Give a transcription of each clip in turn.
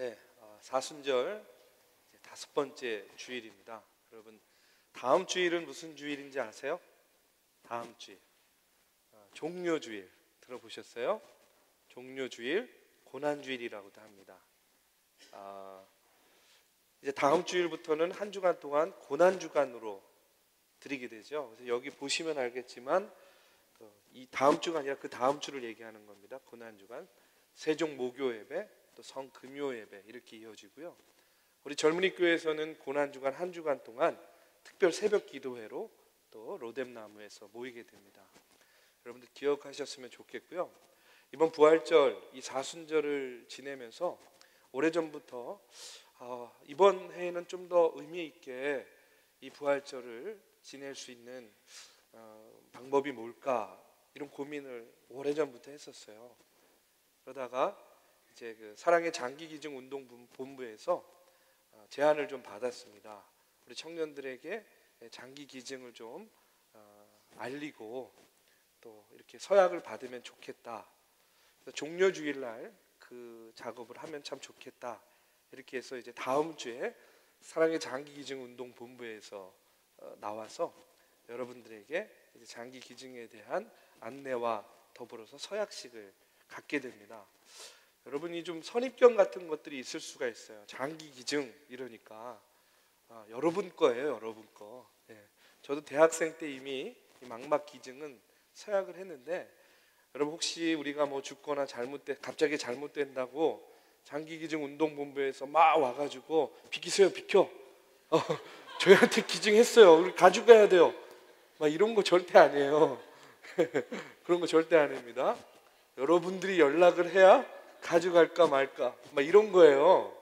네, 사순절 이제 5번째 주일입니다. 여러분, 다음 주일은 무슨 주일인지 아세요? 다음 주일, 종료주일 들어보셨어요? 종료주일, 고난주일이라고도 합니다. 이제 다음 주일부터는 한 주간 동안 고난주간으로 드리게 되죠. 그래서 여기 보시면 알겠지만 이 다음 주가 아니라 그 다음 주를 얘기하는 겁니다. 고난주간, 세종 모교 예배, 또 성금요 예배 이렇게 이어지고요. 우리 젊은이 교회에서는 고난주간 한 주간 동안 특별 새벽 기도회로 또 로뎀나무에서 모이게 됩니다. 여러분들 기억하셨으면 좋겠고요. 이번 부활절, 이 사순절을 지내면서 오래전부터 이번 해에는 좀 더 의미 있게 이 부활절을 지낼 수 있는 방법이 뭘까, 이런 고민을 오래전부터 했었어요. 그러다가 이제 그 사랑의 장기기증운동본부에서 제안을 좀 받았습니다. 우리 청년들에게 장기기증을 좀 알리고 또 이렇게 서약을 받으면 좋겠다. 종료주일날 그 작업을 하면 참 좋겠다. 이렇게 해서 이제 다음 주에 사랑의 장기기증운동본부에서 나와서 여러분들에게 이제 장기기증에 대한 안내와 더불어서 서약식을 갖게 됩니다. 여러분이 좀 선입견 같은 것들이 있을 수가 있어요. 장기기증 이러니까 여러분 거예요, 여러분 거. 저도 대학생 때 이미 이 망막기증은 서약을 했는데, 여러분 혹시 우리가 뭐 죽거나 갑자기 잘못된다고 장기기증운동본부에서 막 와가지고 비키세요, 비켜. 저희한테 기증했어요. 우리 가져가야 돼요. 막 이런 거 절대 아니에요. 그런 거 절대 아닙니다. 여러분들이 연락을 해야 가져갈까 말까 막 이런 거예요.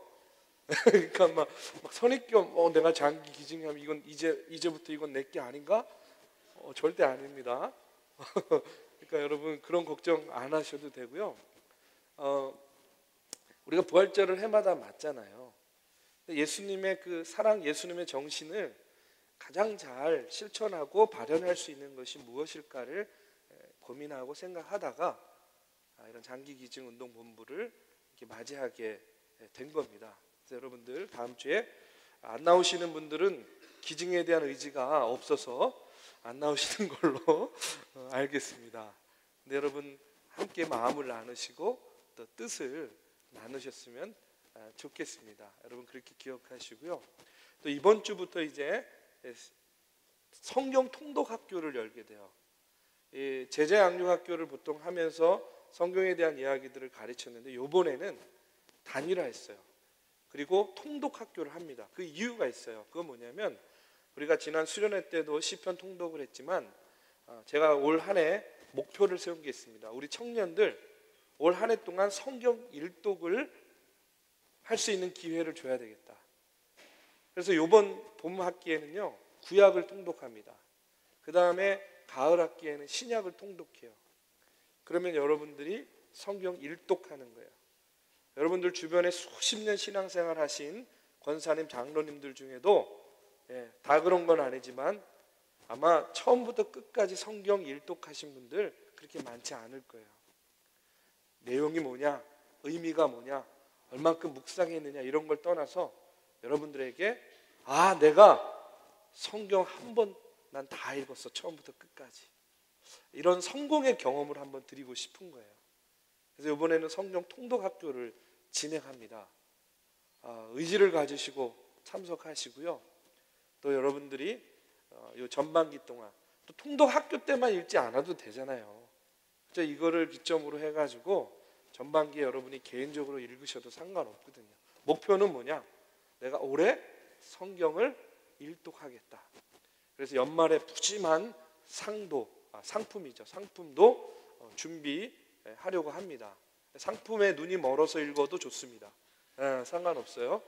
그러니까 막 선입견, 내가 장기 기증하면 이건 이제부터 이건 내게 아닌가? 절대 아닙니다. 그러니까 여러분 그런 걱정 안 하셔도 되고요. 우리가 부활절을 해마다 맞잖아요. 예수님의 그 사랑, 예수님의 정신을 가장 잘 실천하고 발현할 수 있는 것이 무엇일까를 고민하고 생각하다가 이런 장기기증운동본부를 이렇게 맞이하게 된 겁니다. 그래서 여러분들 다음 주에 안 나오시는 분들은 기증에 대한 의지가 없어서 안 나오시는 걸로 알겠습니다. 근데 여러분 함께 마음을 나누시고 또 뜻을 나누셨으면 좋겠습니다. 여러분 그렇게 기억하시고요. 또 이번 주부터 이제 성경 통독 학교를 열게 돼요. 제자 양육 학교를 보통 하면서 성경에 대한 이야기들을 가르쳤는데 이번에는 단일화했어요. 그리고 통독 학교를 합니다. 그 이유가 있어요. 그건 뭐냐면 우리가 지난 수련회 때도 시편 통독을 했지만 제가 올 한 해 목표를 세운 게 있습니다. 우리 청년들 올 한 해 동안 성경 일독을 할 수 있는 기회를 줘야 되겠다. 그래서 이번 봄 학기에는요 구약을 통독합니다. 그 다음에 가을 학기에는 신약을 통독해요. 그러면 여러분들이 성경 일독하는 거예요. 여러분들 주변에 수십 년 신앙생활 하신 권사님, 장로님들 중에도 다 그런 건 아니지만 아마 처음부터 끝까지 성경 일독하신 분들 그렇게 많지 않을 거예요. 내용이 뭐냐, 의미가 뭐냐, 얼만큼 묵상했느냐 이런 걸 떠나서 여러분들에게 내가 성경 한 번 난 다 읽었어, 처음부터 끝까지. 이런 성공의 경험을 한번 드리고 싶은 거예요. 그래서 이번에는 성경 통독 학교를 진행합니다. 의지를 가지시고 참석하시고요. 또 여러분들이 이 전반기 동안 또 통독 학교 때만 읽지 않아도 되잖아요. 그래서 이거를 기점으로 해가지고 전반기에 여러분이 개인적으로 읽으셔도 상관없거든요. 목표는 뭐냐? 내가 올해 성경을 일독하겠다. 그래서 연말에 푸짐한 상품도 준비하려고 합니다. 상품에 눈이 멀어서 읽어도 좋습니다. 상관없어요.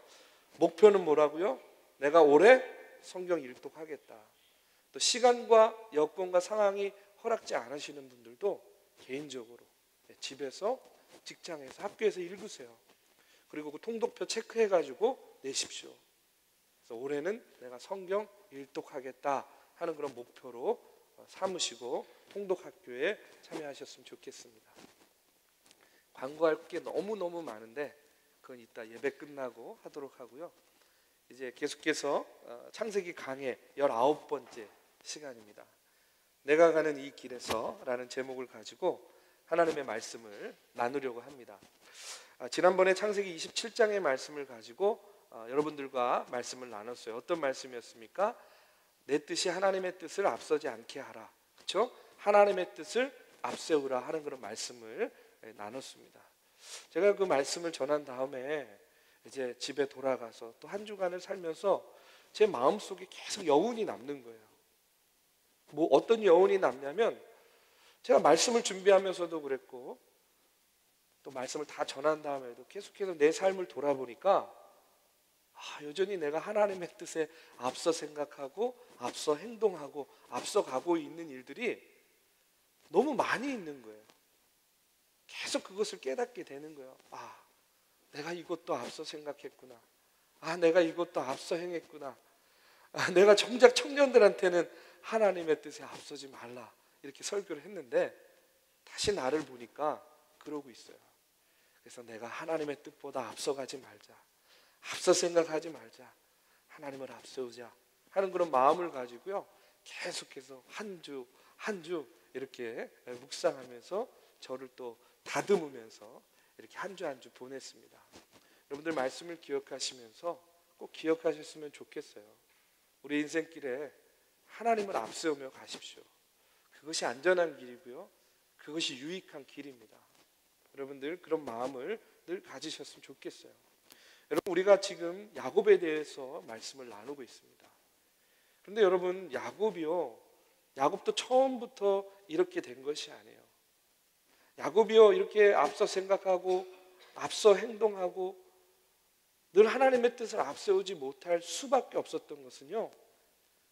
목표는 뭐라고요? 내가 올해 성경 일독하겠다. 또 시간과 여건과 상황이 허락지 않으시는 분들도 개인적으로 집에서, 직장에서, 학교에서 읽으세요. 그리고 그 통독표 체크해가지고 내십시오. 그래서 올해는 내가 성경 일독하겠다 하는 그런 목표로 삼으시고 통독학교에 참여하셨으면 좋겠습니다. 광고할 게 너무너무 많은데 그건 이따 예배 끝나고 하도록 하고요. 이제 계속해서 창세기 강의 19번째 시간입니다. 내가 가는 이 길에서 라는 제목을 가지고 하나님의 말씀을 나누려고 합니다. 지난번에 창세기 27장의 말씀을 가지고 여러분들과 말씀을 나눴어요. 어떤 말씀이었습니까? 내 뜻이 하나님의 뜻을 앞서지 않게 하라. 그렇죠? 하나님의 뜻을 앞세우라 하는 그런 말씀을 나눴습니다. 제가 그 말씀을 전한 다음에 이제 집에 돌아가서 또 한 주간을 살면서 제 마음속에 계속 여운이 남는 거예요. 뭐 어떤 여운이 남냐면 제가 말씀을 준비하면서도 그랬고 또 말씀을 다 전한 다음에도 계속해서 내 삶을 돌아보니까 여전히 내가 하나님의 뜻에 앞서 생각하고 앞서 행동하고 앞서 가고 있는 일들이 너무 많이 있는 거예요. 계속 그것을 깨닫게 되는 거예요. 내가 이것도 앞서 생각했구나. 내가 이것도 앞서 행했구나. 내가 정작 청년들한테는 하나님의 뜻에 앞서지 말라 이렇게 설교를 했는데 다시 나를 보니까 그러고 있어요. 그래서 내가 하나님의 뜻보다 앞서가지 말자. 앞서 생각하지 말자. 하나님을 앞세우자 하는 그런 마음을 가지고요. 계속해서 한 주 한 주 이렇게 묵상하면서 저를 또 다듬으면서 이렇게 한 주 한 주 보냈습니다. 여러분들 말씀을 기억하시면서 꼭 기억하셨으면 좋겠어요. 우리 인생길에 하나님을 앞세우며 가십시오. 그것이 안전한 길이고요. 그것이 유익한 길입니다. 여러분들 그런 마음을 늘 가지셨으면 좋겠어요. 여러분 우리가 지금 야곱에 대해서 말씀을 나누고 있습니다. 그런데 여러분 야곱도 처음부터 이렇게 된 것이 아니에요. 야곱이요 이렇게 앞서 생각하고 앞서 행동하고 늘 하나님의 뜻을 앞세우지 못할 수밖에 없었던 것은요.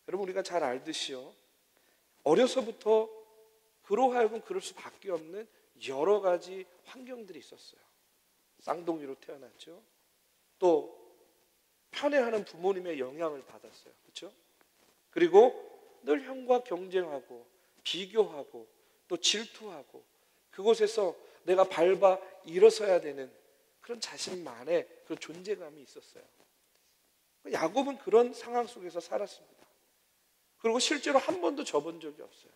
여러분 우리가 잘 알듯이요. 어려서부터 그로 하여금 그럴 수밖에 없는 여러 가지 환경들이 있었어요. 쌍둥이로 태어났죠. 또 편애하는 부모님의 영향을 받았어요. 그렇죠? 그리고 늘 형과 경쟁하고 비교하고 또 질투하고 그곳에서 내가 밟아 일어서야 되는 그런 자신만의 그런 존재감이 있었어요. 야곱은 그런 상황 속에서 살았습니다. 그리고 실제로 한 번도 져본 적이 없어요.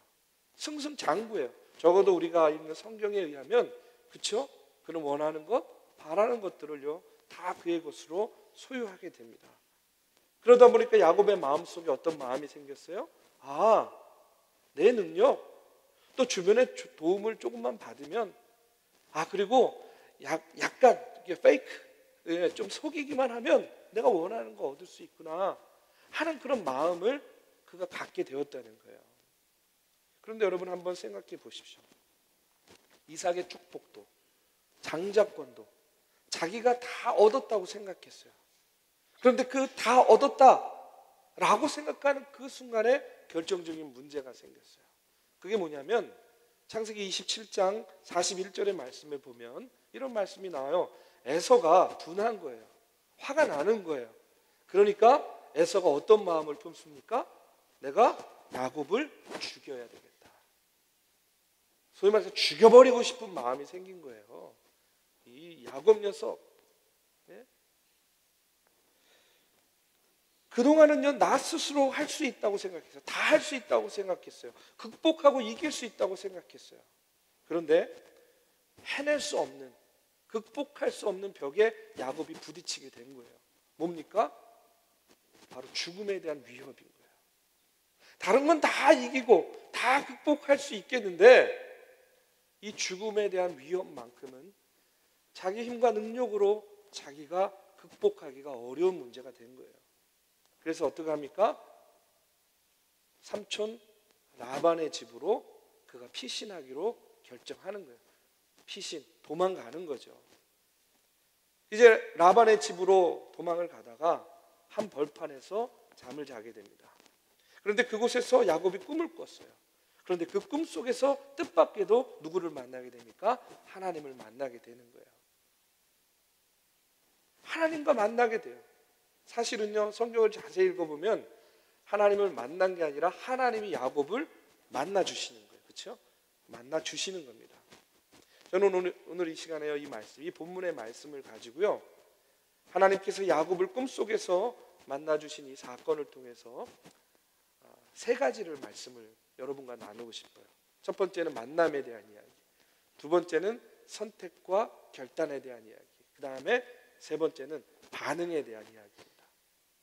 승승장구예요. 적어도 우리가 읽는 성경에 의하면 그렇죠? 그는 원하는 것, 바라는 것들을요 다 그의 것으로 소유하게 됩니다. 그러다 보니까 야곱의 마음속에 어떤 마음이 생겼어요? 내 능력, 또 주변의 도움을 조금만 받으면 그리고 약간 페이크, 좀 속이기만 하면 내가 원하는 거 얻을 수 있구나 하는 그런 마음을 그가 갖게 되었다는 거예요. 그런데 여러분 한번 생각해 보십시오. 이삭의 축복도 장자권도 자기가 다 얻었다고 생각했어요. 그런데 그 다 얻었다라고 생각하는 그 순간에 결정적인 문제가 생겼어요. 그게 뭐냐면 창세기 27장 41절의 말씀에 보면 이런 말씀이 나와요. 에서가 분한 거예요. 화가 나는 거예요. 그러니까 에서가 어떤 마음을 품습니까? 내가 야곱을 죽여야 되겠다. 소위 말해서 죽여버리고 싶은 마음이 생긴 거예요. 이 야곱 녀석. 그동안은요 나 스스로 할 수 있다고 생각했어요. 다 할 수 있다고 생각했어요. 극복하고 이길 수 있다고 생각했어요. 그런데 해낼 수 없는, 극복할 수 없는 벽에 야곱이 부딪히게 된 거예요. 뭡니까? 바로 죽음에 대한 위협인 거예요. 다른 건 다 이기고 다 극복할 수 있겠는데 이 죽음에 대한 위협만큼은 자기 힘과 능력으로 자기가 극복하기가 어려운 문제가 된 거예요. 그래서 어떻게 합니까? 삼촌 라반의 집으로 그가 피신하기로 결정하는 거예요. 피신, 도망가는 거죠. 이제 라반의 집으로 도망을 가다가 한 벌판에서 잠을 자게 됩니다. 그런데 그곳에서 야곱이 꿈을 꿨어요. 그런데 그 꿈 속에서 뜻밖에도 누구를 만나게 됩니까? 하나님을 만나게 되는 거예요. 하나님과 만나게 돼요. 사실은요 성경을 자세히 읽어보면 하나님을 만난 게 아니라 하나님이 야곱을 만나 주시는 거예요. 그렇죠? 만나 주시는 겁니다. 저는 오늘 이 시간에 이 말씀, 이 본문의 말씀을 가지고요 하나님께서 야곱을 꿈속에서 만나주신 이 사건을 통해서 세 가지를 말씀을 여러분과 나누고 싶어요. 첫 번째는 만남에 대한 이야기, 두 번째는 선택과 결단에 대한 이야기, 그 다음에 세 번째는 반응에 대한 이야기입니다.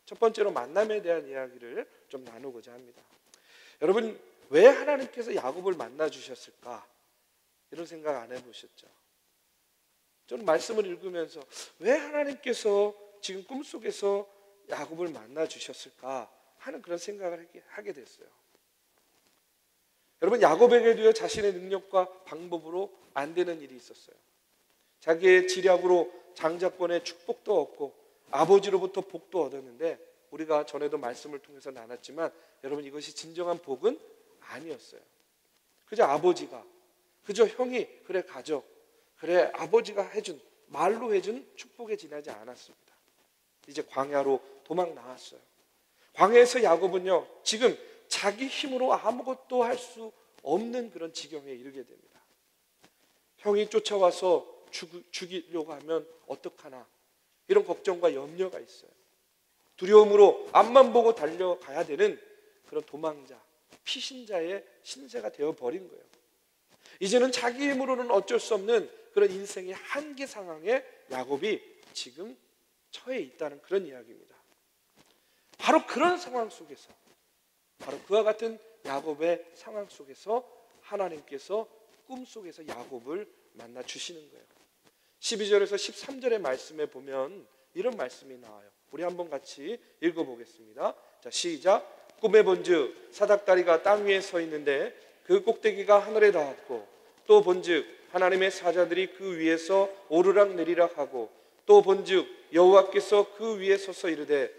첫 번째로 만남에 대한 이야기를 좀 나누고자 합니다. 여러분, 왜 하나님께서 야곱을 만나 주셨을까? 이런 생각 안 해보셨죠? 저는 말씀을 읽으면서 왜 하나님께서 지금 꿈속에서 야곱을 만나 주셨을까 하는 그런 생각을 하게 됐어요. 여러분, 야곱에게도요, 자신의 능력과 방법으로 안 되는 일이 있었어요. 자기의 지략으로 장자권의 축복도 얻고 아버지로부터 복도 얻었는데, 우리가 전에도 말씀을 통해서 나눴지만 여러분, 이것이 진정한 복은 아니었어요. 그저 아버지가, 그저 형이, 그래 가족, 그래 아버지가 해준, 말로 해준 축복에 지나지 않았습니다. 이제 광야로 도망 나왔어요. 광야에서 야곱은요, 지금 자기 힘으로 아무것도 할 수 없는 그런 지경에 이르게 됩니다. 형이 쫓아와서 죽이려고 하면 어떡하나, 이런 걱정과 염려가 있어요. 두려움으로 앞만 보고 달려가야 되는 그런 도망자, 피신자의 신세가 되어버린 거예요. 이제는 자기 힘으로는 어쩔 수 없는 그런 인생의 한계 상황에 야곱이 지금 처해 있다는 그런 이야기입니다. 바로 그런 상황 속에서, 바로 그와 같은 야곱의 상황 속에서 하나님께서 꿈속에서 야곱을 만나 주시는 거예요. 12절에서 13절의 말씀에 보면 이런 말씀이 나와요. 우리 한번 같이 읽어보겠습니다. 자, 시작. 꿈에 본즉 사닥다리가 땅 위에 서 있는데 그 꼭대기가 하늘에 닿았고, 또 본즉 하나님의 사자들이 그 위에서 오르락 내리락 하고, 또 본즉 여호와께서 그 위에 서서 이르되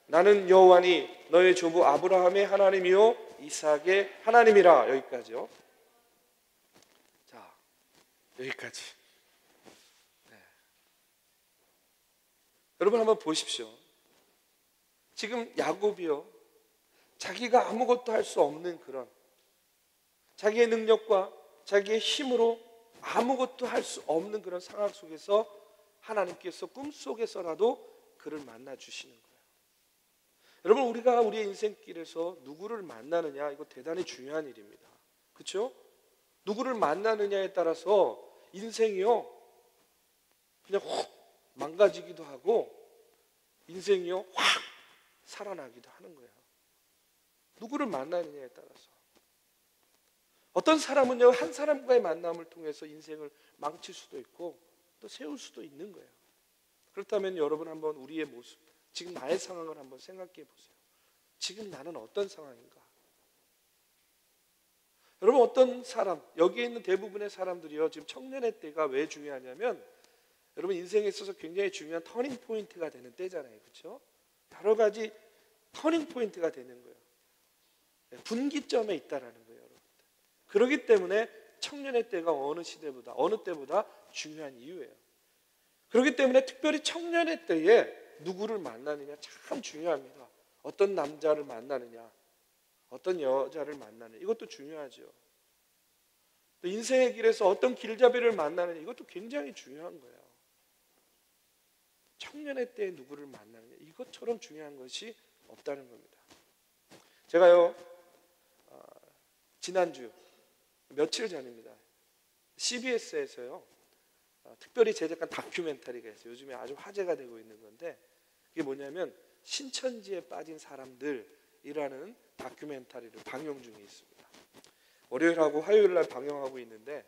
나는 여호와니 너의 조부 아브라함의 하나님이요 이삭의 하나님이라. 여기까지요. 자, 여기까지. 네. 여러분 한번 보십시오. 지금 야곱이요, 자기가 아무것도 할 수 없는 그런, 자기의 능력과 자기의 힘으로 아무것도 할 수 없는 그런 상황 속에서 하나님께서 꿈속에서라도 그를 만나 주시는 거예요. 여러분, 우리가 우리의 인생길에서 누구를 만나느냐, 이거 대단히 중요한 일입니다. 그렇죠? 누구를 만나느냐에 따라서 인생이요, 그냥 확 망가지기도 하고 인생이요 확 살아나기도 하는 거예요. 누구를 만나느냐에 따라서. 어떤 사람은요, 한 사람과의 만남을 통해서 인생을 망칠 수도 있고 또 세울 수도 있는 거예요. 그렇다면 여러분 한번 우리의 모습, 지금 나의 상황을 한번 생각해 보세요. 지금 나는 어떤 상황인가? 여러분, 어떤 사람, 여기에 있는 대부분의 사람들이요, 지금 청년의 때가 왜 중요하냐면, 여러분 인생에 있어서 굉장히 중요한 터닝 포인트가 되는 때잖아요. 그렇죠? 여러 가지 터닝 포인트가 되는 거예요. 분기점에 있다라는 거예요, 여러분. 그렇기 때문에 청년의 때가 어느 시대보다, 어느 때보다 중요한 이유예요. 그렇기 때문에 특별히 청년의 때에 누구를 만나느냐 참 중요합니다. 어떤 남자를 만나느냐, 어떤 여자를 만나느냐, 이것도 중요하죠. 또 인생의 길에서 어떤 길잡이를 만나느냐, 이것도 굉장히 중요한 거예요. 청년의 때에 누구를 만나느냐, 이것처럼 중요한 것이 없다는 겁니다. 제가요, 지난주 며칠 전입니다, CBS에서요 특별히 제작한 다큐멘터리가 있어요. 요즘에 아주 화제가 되고 있는 건데, 그게 뭐냐면 신천지에 빠진 사람들이라는 다큐멘터리를 방영 중에 있습니다. 월요일하고 화요일날 방영하고 있는데,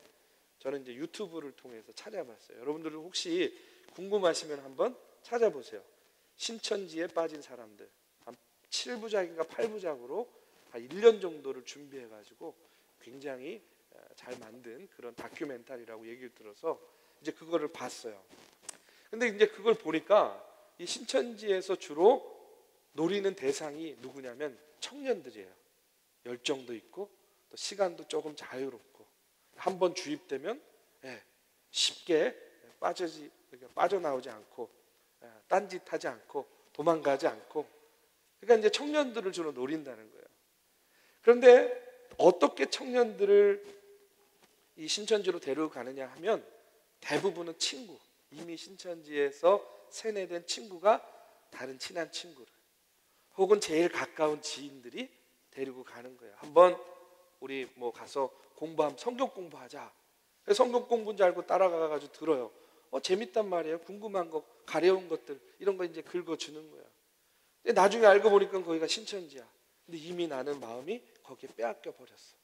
저는 이제 유튜브를 통해서 찾아봤어요. 여러분들은 혹시 궁금하시면 한번 찾아보세요. 신천지에 빠진 사람들, 한 7부작인가 8부작으로 한 1년 정도를 준비해가지고 굉장히 잘 만든 그런 다큐멘터리라고 얘기를 들어서 이제 그거를 봤어요. 근데 이제 그걸 보니까 이 신천지에서 주로 노리는 대상이 누구냐면 청년들이에요. 열정도 있고 또 시간도 조금 자유롭고, 한번 주입되면 쉽게 빠져나오지 않고, 딴짓하지 않고 도망가지 않고, 그러니까 이제 청년들을 주로 노린다는 거예요. 그런데 어떻게 청년들을 이 신천지로 데려가느냐 하면 대부분은 친구, 이미 신천지에서 세뇌된 친구가 다른 친한 친구를 혹은 제일 가까운 지인들이 데리고 가는 거예요. 한번 우리 뭐 가서 성경 공부하자. 성경 공부인 줄 알고 따라가가지고 들어요. 재밌단 말이에요. 궁금한 거, 가려운 것들 이런 거 이제 긁어주는 거야. 근데 나중에 알고 보니까 거기가 신천지야. 근데 이미 나는 마음이 거기에 빼앗겨 버렸어.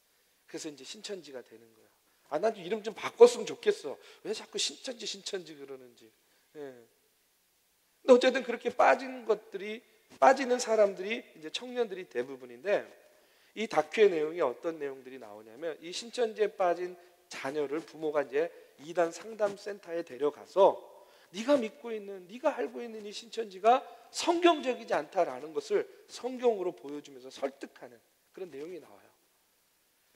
그래서 이제 신천지가 되는 거야. 나도 이름 좀 바꿨으면 좋겠어. 왜 자꾸 신천지 그러는지. 예. 근데 어쨌든 그렇게 빠지는 사람들이 이제 청년들이 대부분인데, 이 다큐의 내용이 어떤 내용들이 나오냐면, 이 신천지에 빠진 자녀를 부모가 이제 이단 상담센터에 데려가서 네가 믿고 있는, 네가 알고 있는 이 신천지가 성경적이지 않다라는 것을 성경으로 보여주면서 설득하는 그런 내용이 나와요.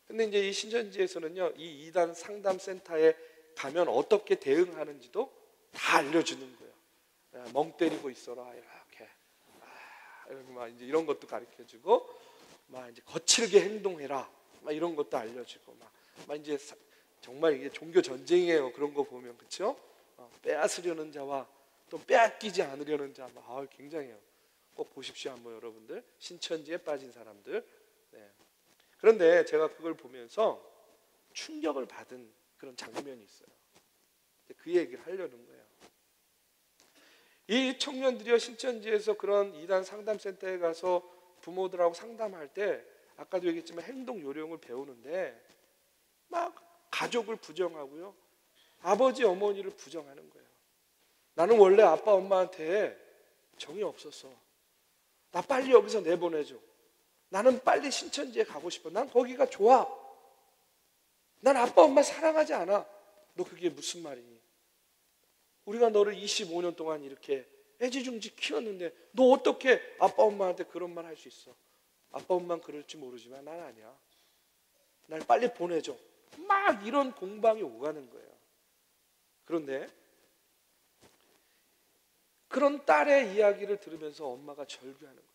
근데 이제 이 신천지에서는요, 이 이단 상담센터에 가면 어떻게 대응하는지도 다 알려주는 거예요. 멍 때리고 있어라 이렇게, 이렇게 막 이제 이런 것도 가르쳐주고, 막 이제 거칠게 행동해라, 막 이런 것도 알려주고, 막 이제 정말 이게 종교 전쟁이에요. 그런 거 보면, 그렇죠? 빼앗으려는 자와 또 빼앗기지 않으려는 자, 굉장해요. 꼭 보십시오, 한번 여러분들. 신천지에 빠진 사람들. 네. 그런데 제가 그걸 보면서 충격을 받은 그런 장면이 있어요. 그 얘기를 하려는 거예요. 이 청년들이요, 신천지에서 그런 이단 상담센터에 가서 부모들하고 상담할 때, 아까도 얘기했지만 행동 요령을 배우는데 막 가족을 부정하고요, 아버지 어머니를 부정하는 거예요. 나는 원래 아빠 엄마한테 정이 없었어. 나 빨리 여기서 내보내줘. 나는 빨리 신천지에 가고 싶어. 난 거기가 좋아. 난 아빠 엄마 사랑하지 않아. 너 그게 무슨 말이니? 우리가 너를 25년 동안 이렇게 애지중지 키웠는데 너 어떻게 아빠 엄마한테 그런 말 할 수 있어? 아빠 엄마는 그럴지 모르지만 난 아니야. 날 빨리 보내줘. 막 이런 공방이 오가는 거예요. 그런데 그런 딸의 이야기를 들으면서 엄마가 절규하는 거예요.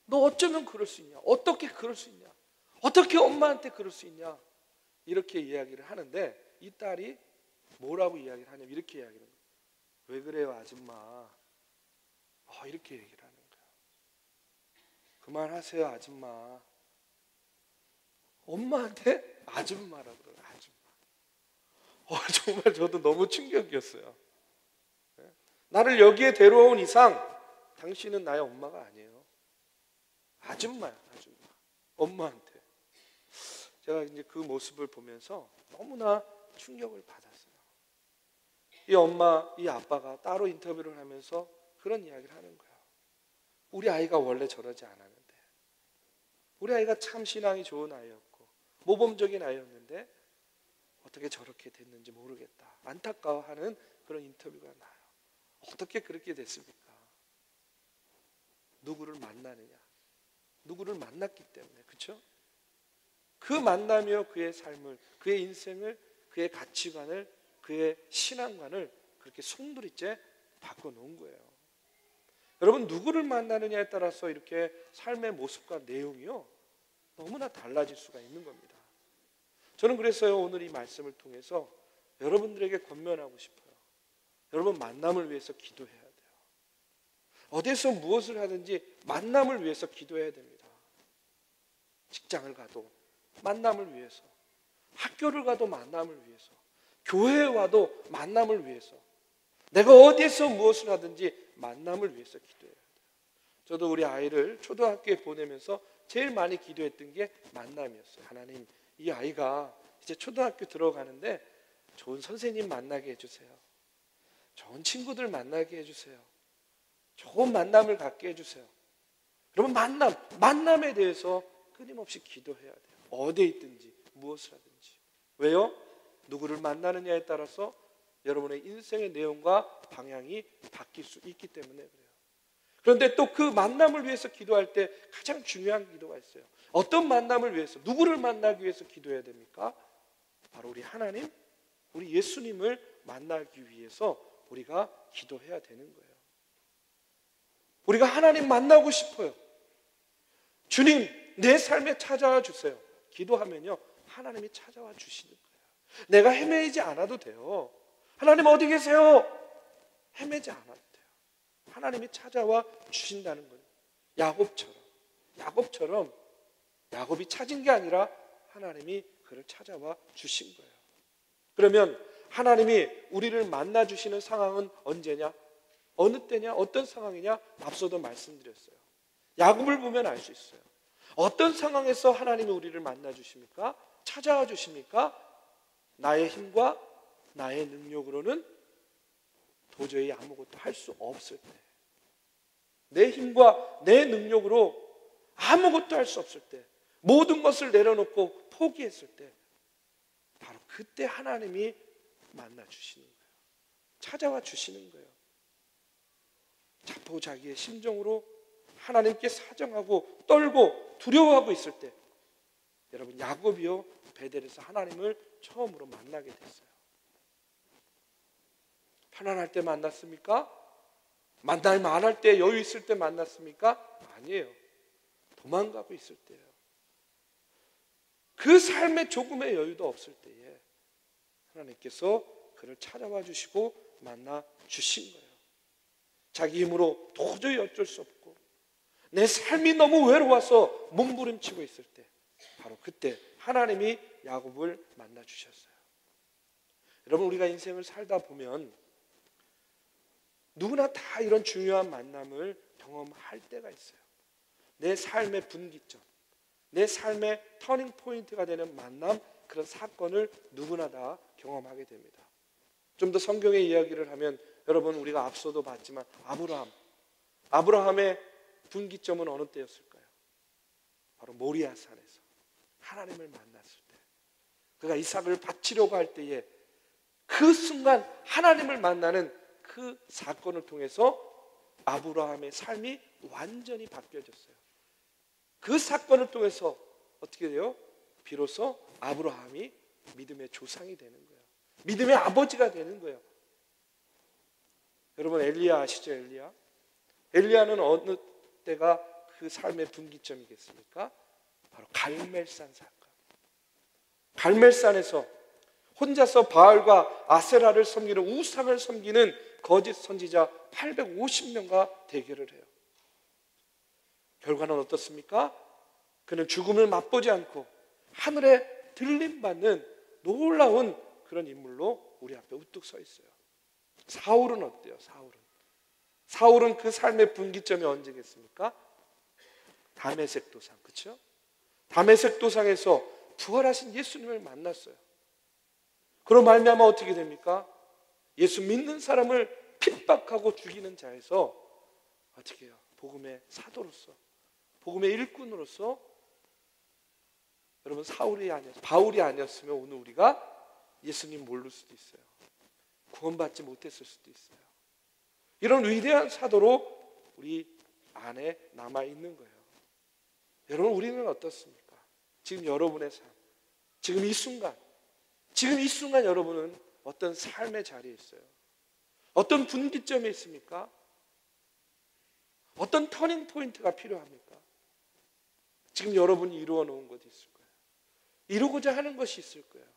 너 어쩌면 그럴 수 있냐? 어떻게 그럴 수 있냐? 어떻게 엄마한테 그럴 수 있냐? 이렇게 이야기를 하는데, 이 딸이 뭐라고 이야기를 하냐면 이렇게 이야기를 해요. 왜 그래요, 아줌마? 이렇게 얘기를 하는 거예요. 그만하세요, 아줌마. 엄마한테 아줌마라고 그래요. 아줌마. 정말 저도 너무 충격이었어요. 나를 여기에 데려온 이상 당신은 나의 엄마가 아니에요. 아줌마야, 아줌마. 엄마한테. 제가 이제 그 모습을 보면서 너무나 충격을 받았어요. 이 엄마, 이 아빠가 따로 인터뷰를 하면서 그런 이야기를 하는 거예요. 우리 아이가 원래 저러지 않았는데, 우리 아이가 참 신앙이 좋은 아이였고 모범적인 아이였는데 어떻게 저렇게 됐는지 모르겠다, 안타까워하는 그런 인터뷰가 나요. 어떻게 그렇게 됐습니까? 누구를 만나느냐? 누구를 만났기 때문에. 그렇죠? 그 만남이요, 그의 삶을, 그의 인생을, 그의 가치관을, 그의 신앙관을 그렇게 송두리째 바꿔놓은 거예요. 여러분, 누구를 만나느냐에 따라서 이렇게 삶의 모습과 내용이요, 너무나 달라질 수가 있는 겁니다. 저는 그래서요, 오늘 이 말씀을 통해서 여러분들에게 권면하고 싶어요. 여러분, 만남을 위해서 기도해야 돼요. 어디서 무엇을 하든지 만남을 위해서 기도해야 됩니다. 직장을 가도 만남을 위해서, 학교를 가도 만남을 위해서, 교회에 와도 만남을 위해서, 내가 어디에서 무엇을 하든지 만남을 위해서 기도해야 돼요. 저도 우리 아이를 초등학교에 보내면서 제일 많이 기도했던 게 만남이었어요. 하나님, 이 아이가 이제 초등학교 들어가는데 좋은 선생님 만나게 해주세요. 좋은 친구들 만나게 해주세요. 좋은 만남을 갖게 해주세요. 여러분, 만남에 대해서 끊임없이 기도해야 돼요. 어디에 있든지 무엇을 하든지. 왜요? 누구를 만나느냐에 따라서 여러분의 인생의 내용과 방향이 바뀔 수 있기 때문에 그래요. 그런데 또 그 만남을 위해서 기도할 때 가장 중요한 기도가 있어요. 어떤 만남을 위해서, 누구를 만나기 위해서 기도해야 됩니까? 바로 우리 하나님, 우리 예수님을 만나기 위해서 우리가 기도해야 되는 거예요. 우리가 하나님 만나고 싶어요. 주님, 내 삶에 찾아와 주세요. 기도하면요, 하나님이 찾아와 주시는 거예요. 내가 헤매이지 않아도 돼요. 하나님 어디 계세요? 헤매지 않아도 돼요. 하나님이 찾아와 주신다는 거예요. 야곱처럼 야곱이 찾은 게 아니라 하나님이 그를 찾아와 주신 거예요. 그러면 하나님이 우리를 만나 주시는 상황은 언제냐? 어느 때냐? 어떤 상황이냐? 앞서도 말씀드렸어요. 야곱을 보면 알 수 있어요. 어떤 상황에서 하나님이 우리를 만나 주십니까? 찾아와 주십니까? 나의 힘과 나의 능력으로는 도저히 아무것도 할 수 없을 때, 내 힘과 내 능력으로 아무것도 할 수 없을 때, 모든 것을 내려놓고 포기했을 때, 바로 그때 하나님이 만나 주시는 거예요. 찾아와 주시는 거예요. 자포자기의 심정으로 하나님께 사정하고 떨고 두려워하고 있을 때, 여러분, 야곱이요 베델에서 하나님을 처음으로 만나게 됐어요. 편안할 때 만났습니까? 만날 만할 때, 여유 있을 때 만났습니까? 아니에요. 도망가고 있을 때예요. 그 삶에 조금의 여유도 없을 때에 하나님께서 그를 찾아와 주시고 만나 주신 거예요. 자기 힘으로 도저히 어쩔 수 없고 내 삶이 너무 외로워서 몸부림치고 있을 때, 바로 그때 하나님이 야곱을 만나 주셨어요. 여러분, 우리가 인생을 살다 보면 누구나 다 이런 중요한 만남을 경험할 때가 있어요. 내 삶의 분기점, 내 삶의 터닝 포인트가 되는 만남, 그런 사건을 누구나 다 경험하게 됩니다. 좀 더 성경의 이야기를 하면, 여러분, 우리가 앞서도 봤지만 아브라함의 분기점은 어느 때였을까요? 바로 모리아산에서 하나님을 만났을 때, 그가 이삭을 바치려고 할 때에 그 순간 하나님을 만나는 그 사건을 통해서 아브라함의 삶이 완전히 바뀌어졌어요. 그 사건을 통해서 어떻게 돼요? 비로소 아브라함이 믿음의 조상이 되는 거예요. 믿음의 아버지가 되는 거예요. 여러분, 엘리야 아시죠? 엘리야는 어느 때가 그 삶의 분기점이겠습니까? 바로 갈멜산 사건. 갈멜산에서 혼자서 바알과 아세라를 섬기는, 우상을 섬기는 거짓 선지자 850명과 대결을 해요. 결과는 어떻습니까? 그는 죽음을 맛보지 않고 하늘에 들림받는 놀라운 그런 인물로 우리 앞에 우뚝 서 있어요. 사울은 어때요? 사울은 그 삶의 분기점이 언제겠습니까? 다메섹 도상, 그렇죠? 다메섹 도상에서 부활하신 예수님을 만났어요. 그로 말미암아 어떻게 됩니까? 예수 믿는 사람을 핍박하고 죽이는 자에서 어떻게 해요? 복음의 사도로서, 복음의 일꾼으로서, 여러분, 바울이 아니었으면 오늘 우리가 예수님 모를 수도 있어요. 구원받지 못했을 수도 있어요. 이런 위대한 사도로 우리 안에 남아있는 거예요. 여러분, 우리는 어떻습니까? 지금 여러분의 삶, 지금 이 순간 여러분은 어떤 삶의 자리에 있어요? 어떤 분기점에 있습니까? 어떤 터닝 포인트가 필요합니까? 지금 여러분이 이루어 놓은 것이 있을 거예요. 이루고자 하는 것이 있을 거예요.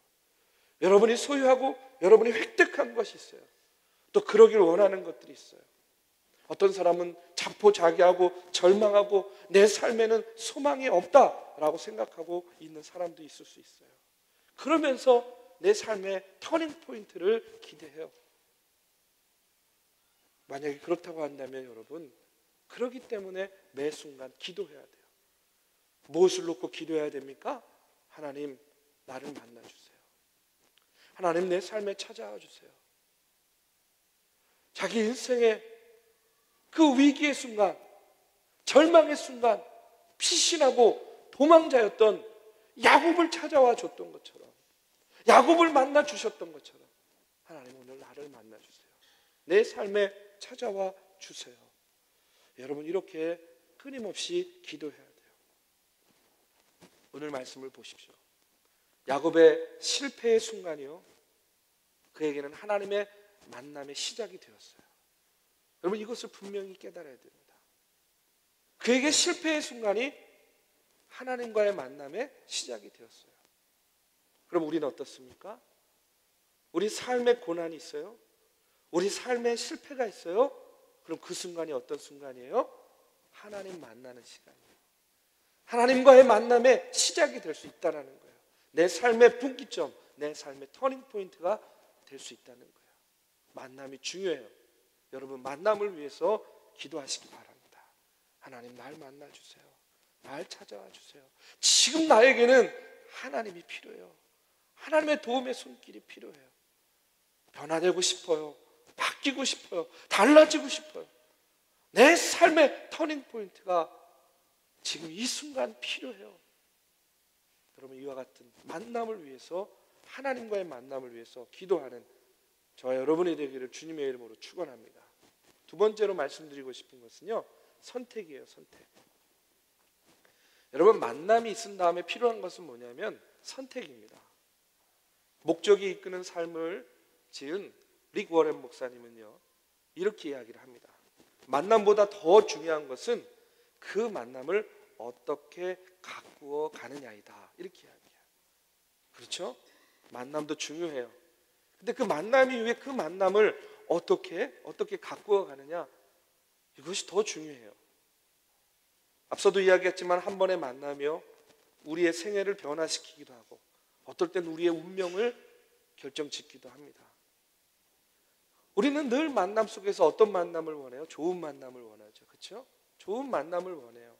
여러분이 소유하고 여러분이 획득한 것이 있어요. 또 그러길 원하는 것들이 있어요. 어떤 사람은 자포자기하고 절망하고 내 삶에는 소망이 없다라고 생각하고 있는 사람도 있을 수 있어요. 그러면서 내 삶의 터닝 포인트를 기대해요. 만약에 그렇다고 한다면 여러분, 그렇기 때문에 매 순간 기도해야 돼요. 무엇을 놓고 기도해야 됩니까? 하나님, 나를 만나주세요. 하나님, 내 삶에 찾아와 주세요. 자기 인생의 그 위기의 순간, 절망의 순간, 피신하고 도망자였던 야곱을 찾아와 줬던 것처럼, 야곱을 만나 주셨던 것처럼, 하나님, 오늘 나를 만나 주세요. 내 삶에 찾아와 주세요. 여러분, 이렇게 끊임없이 기도해야 돼요. 오늘 말씀을 보십시오. 야곱의 실패의 순간이요, 그에게는 하나님의 만남의 시작이 되었어요. 여러분, 이것을 분명히 깨달아야 됩니다. 그에게 실패의 순간이 하나님과의 만남의 시작이 되었어요. 그럼 우리는 어떻습니까? 우리 삶에 고난이 있어요. 우리 삶에 실패가 있어요? 그럼 그 순간이 어떤 순간이에요? 하나님 만나는 시간이에요. 하나님과의 만남의 시작이 될 수 있다는 거예요. 내 삶의 분기점, 내 삶의 터닝 포인트가 될 수 있다는 거예요. 만남이 중요해요. 여러분, 만남을 위해서 기도하시기 바랍니다. 하나님, 날 만나주세요. 날 찾아와 주세요. 지금 나에게는 하나님이 필요해요. 하나님의 도움의 손길이 필요해요. 변화되고 싶어요. 바뀌고 싶어요. 달라지고 싶어요. 내 삶의 터닝 포인트가 지금 이 순간 필요해요. 여러분, 이와 같은 만남을 위해서, 하나님과의 만남을 위해서 기도하는 저와 여러분이 되기를 주님의 이름으로 축원합니다. 두 번째로 말씀드리고 싶은 것은요, 선택이에요. 선택. 여러분, 만남이 있은 다음에 필요한 것은 뭐냐면 선택입니다. 목적이 이끄는 삶을 지은 릭 워렌 목사님은요, 이렇게 이야기를 합니다. 만남보다 더 중요한 것은 그 만남을 어떻게 가꾸어 가느냐이다. 이렇게 이야기해요. 그렇죠? 만남도 중요해요. 근데 그 만남이 왜 그 만남을 어떻게 가꾸어 가느냐, 이것이 더 중요해요. 앞서도 이야기했지만 한 번의 만남이요, 우리의 생애를 변화시키기도 하고 어떨 땐 우리의 운명을 결정짓기도 합니다. 우리는 늘 만남 속에서 어떤 만남을 원해요? 좋은 만남을 원하죠. 그렇죠? 좋은 만남을 원해요.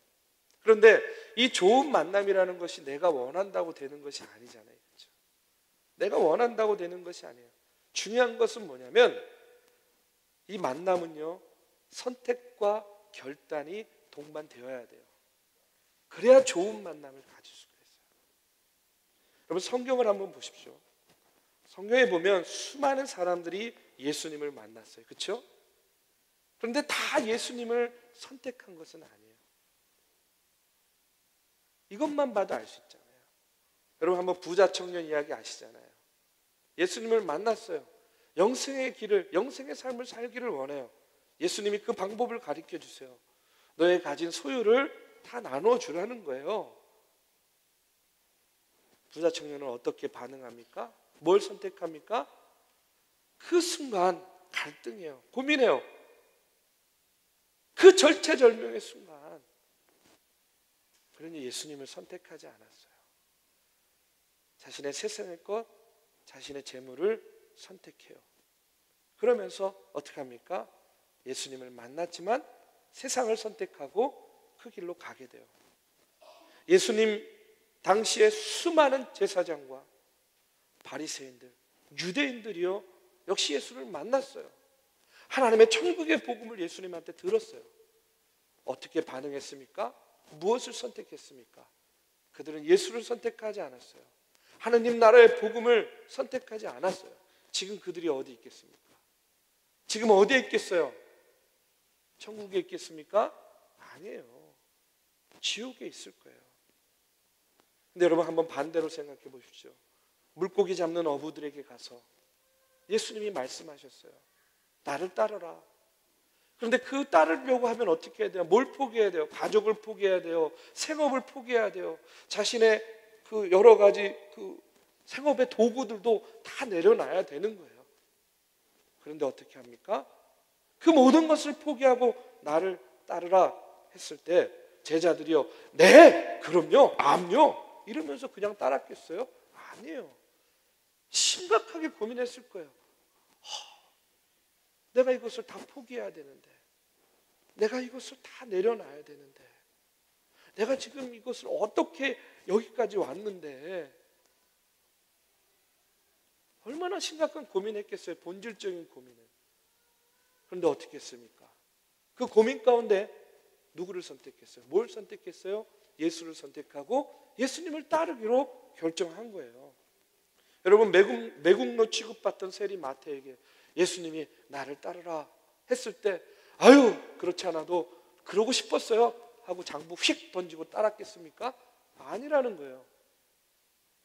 그런데 이 좋은 만남이라는 것이 내가 원한다고 되는 것이 아니잖아요. 그렇죠? 내가 원한다고 되는 것이 아니에요. 중요한 것은 뭐냐면 이 만남은요, 선택과 결단이 동반되어야 돼요. 그래야 좋은 만남을 가질 수가 있어요. 여러분, 성경을 한번 보십시오. 성경에 보면 수많은 사람들이 예수님을 만났어요. 그렇죠? 그런데 다 예수님을 선택한 것은 아니에요. 이것만 봐도 알 수 있잖아요. 여러분, 한번 부자 청년 이야기 아시잖아요. 예수님을 만났어요. 영생의 길을, 영생의 삶을 살기를 원해요. 예수님이 그 방법을 가르쳐 주세요. 너의 가진 소유를 다 나눠 주라는 거예요. 부자 청년은 어떻게 반응합니까? 뭘 선택합니까? 그 순간 갈등해요. 고민해요. 그 절체절명의 순간. 그러니 예수님을 선택하지 않았어요. 자신의 세상의 것, 자신의 재물을 선택해요. 그러면서 어떻게 합니까? 예수님을 만났지만 세상을 선택하고 그 길로 가게 돼요. 예수님 당시에 수많은 제사장과 바리새인들, 유대인들이요, 역시 예수를 만났어요. 하나님의 천국의 복음을 예수님한테 들었어요. 어떻게 반응했습니까? 무엇을 선택했습니까? 그들은 예수를 선택하지 않았어요. 하느님 나라의 복음을 선택하지 않았어요. 지금 그들이 어디 있겠습니까? 지금 어디에 있겠어요? 천국에 있겠습니까? 아니에요. 지옥에 있을 거예요. 근데 여러분, 한번 반대로 생각해 보십시오. 물고기 잡는 어부들에게 가서 예수님이 말씀하셨어요. 나를 따르라. 그런데 그 따르려고 하면 어떻게 해야 돼요? 뭘 포기해야 돼요? 가족을 포기해야 돼요. 생업을 포기해야 돼요. 자신의 그 여러 가지 그 생업의 도구들도 다 내려놔야 되는 거예요. 그런데 어떻게 합니까? 그 모든 것을 포기하고 나를 따르라 했을 때 제자들이요, 네, 그럼요, 암요, 이러면서 그냥 따랐겠어요? 아니에요. 심각하게 고민했을 거예요. 내가 이것을 다 포기해야 되는데, 내가 이것을 다 내려놔야 되는데, 내가 지금 이것을 어떻게 여기까지 왔는데, 얼마나 심각한 고민했겠어요. 본질적인 고민을. 그런데 어떻게 했습니까? 그 고민 가운데 누구를 선택했어요? 뭘 선택했어요? 예수를 선택하고 예수님을 따르기로 결정한 거예요. 여러분, 매국노 취급받던 세리 마태에게 예수님이 나를 따르라 했을 때, 아유, 그렇지 않아도 그러고 싶었어요 하고 장부 휙 던지고 따랐겠습니까? 아니라는 거예요.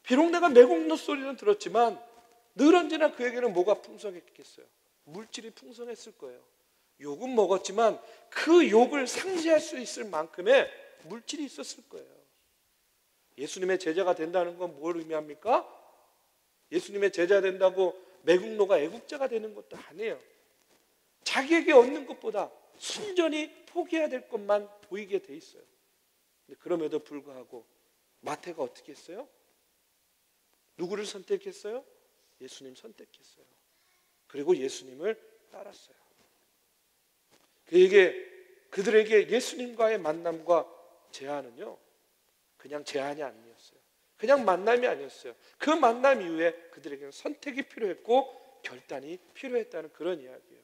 비록 내가 매국노 소리는 들었지만 늘 언제나 그에게는 뭐가 풍성했겠어요? 물질이 풍성했을 거예요. 욕은 먹었지만 그 욕을 상쇄할 수 있을 만큼의 물질이 있었을 거예요. 예수님의 제자가 된다는 건 뭘 의미합니까? 예수님의 제자 된다고 매국노가 애국자가 되는 것도 아니에요. 자기에게 얻는 것보다 순전히 포기해야 될 것만 보이게 돼 있어요. 근데 그럼에도 불구하고 마태가 어떻게 했어요? 누구를 선택했어요? 예수님 선택했어요. 그리고 예수님을 따랐어요. 그들에게 예수님과의 만남과 제안은요, 그냥 제안이 아니었어요. 그냥 만남이 아니었어요. 그 만남 이후에 그들에게는 선택이 필요했고 결단이 필요했다는 그런 이야기예요.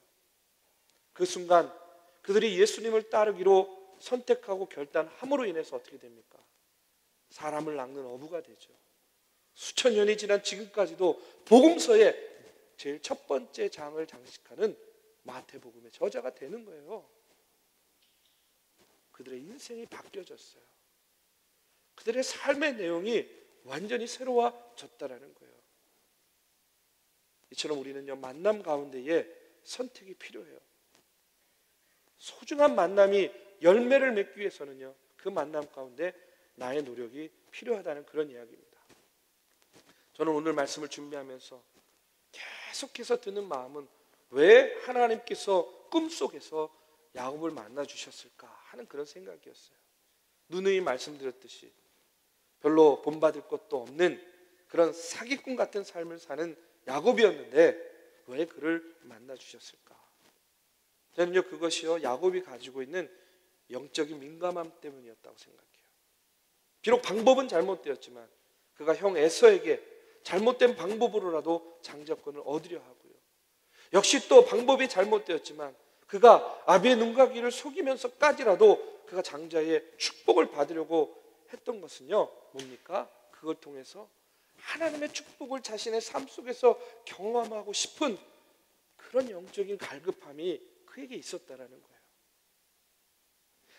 그 순간 그들이 예수님을 따르기로 선택하고 결단함으로 인해서 어떻게 됩니까? 사람을 낚는 어부가 되죠. 수천 년이 지난 지금까지도 복음서의 제일 첫 번째 장을 장식하는 마태복음의 저자가 되는 거예요. 그들의 인생이 바뀌어졌어요. 그들의 삶의 내용이 완전히 새로워졌다라는 거예요. 이처럼 우리는요, 만남 가운데에 선택이 필요해요. 소중한 만남이 열매를 맺기 위해서는요, 그 만남 가운데 나의 노력이 필요하다는 그런 이야기입니다. 저는 오늘 말씀을 준비하면서 계속해서 드는 마음은 왜 하나님께서 꿈속에서 야곱을 만나 주셨을까 하는 그런 생각이었어요. 누누이 말씀드렸듯이 별로 본받을 것도 없는 그런 사기꾼 같은 삶을 사는 야곱이었는데 왜 그를 만나 주셨을까? 저는요, 그것이요, 야곱이 가지고 있는 영적인 민감함 때문이었다고 생각해요. 비록 방법은 잘못되었지만 그가 형 에서에게 잘못된 방법으로라도 장자권을 얻으려 하고요, 역시 또 방법이 잘못되었지만 그가 아비의 눈과 귀를 속이면서까지라도 그가 장자의 축복을 받으려고 했던 것은요, 뭡니까? 그걸 통해서 하나님의 축복을 자신의 삶 속에서 경험하고 싶은 그런 영적인 갈급함이 그에게 있었다라는 거예요.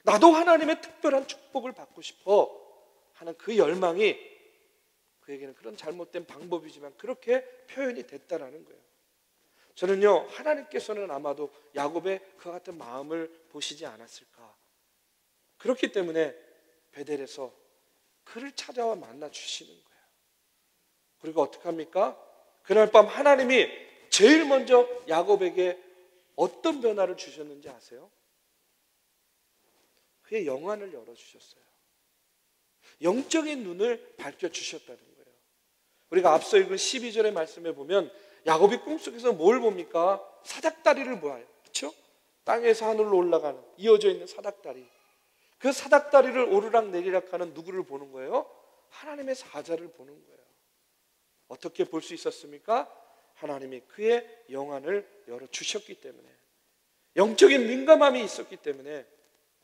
나도 하나님의 특별한 축복을 받고 싶어 하는 그 열망이 그에게는 그런 잘못된 방법이지만 그렇게 표현이 됐다라는 거예요. 저는요, 하나님께서는 아마도 야곱의 그와 같은 마음을 보시지 않았을까. 그렇기 때문에 베델에서 그를 찾아와 만나 주시는 거예요. 그리고 어떻게 합니까? 그날 밤 하나님이 제일 먼저 야곱에게 어떤 변화를 주셨는지 아세요? 그의 영안을 열어주셨어요. 영적인 눈을 밝혀주셨다는 거예요. 우리가 앞서 읽은 12절의 말씀에 보면 야곱이 꿈속에서 뭘 봅니까? 사닥다리를 보아요. 그렇죠? 땅에서 하늘로 올라가는 이어져 있는 사닥다리. 그 사닥다리를 오르락 내리락 하는 누구를 보는 거예요? 하나님의 사자를 보는 거예요. 어떻게 볼 수 있었습니까? 하나님이 그의 영안을 열어주셨기 때문에, 영적인 민감함이 있었기 때문에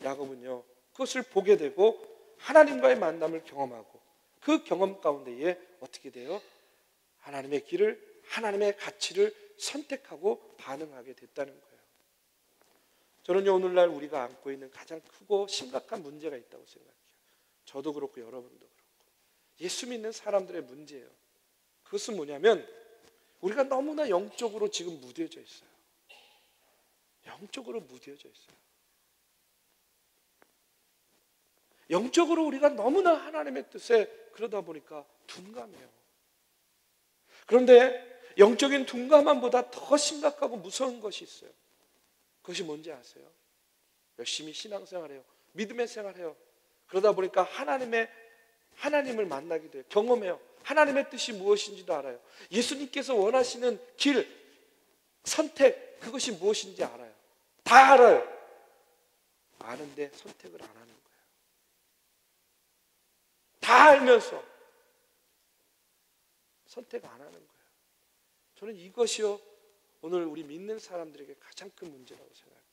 야곱은요, 그것을 보게 되고 하나님과의 만남을 경험하고 그 경험 가운데에 어떻게 돼요? 하나님의 길을, 하나님의 가치를 선택하고 반응하게 됐다는 거예요. 저는요, 오늘날 우리가 안고 있는 가장 크고 심각한 문제가 있다고 생각해요. 저도 그렇고 여러분도 그렇고 예수 믿는 사람들의 문제예요. 그것은 뭐냐면 우리가 너무나 영적으로 지금 무뎌져 있어요. 영적으로 무뎌져 있어요. 영적으로 우리가 너무나 하나님의 뜻에 그러다 보니까 둔감해요. 그런데 영적인 둔감함보다 더 심각하고 무서운 것이 있어요. 그것이 뭔지 아세요? 열심히 신앙생활해요. 믿음의 생활해요. 그러다 보니까 하나님을 만나기도 해요. 경험해요. 하나님의 뜻이 무엇인지도 알아요. 예수님께서 원하시는 길, 선택, 그것이 무엇인지 알아요. 다 알아요. 아는데 선택을 안 하는 거예요. 다 알면서 선택 안 하는 거예요. 저는 이것이요, 오늘 우리 믿는 사람들에게 가장 큰 문제라고 생각해요.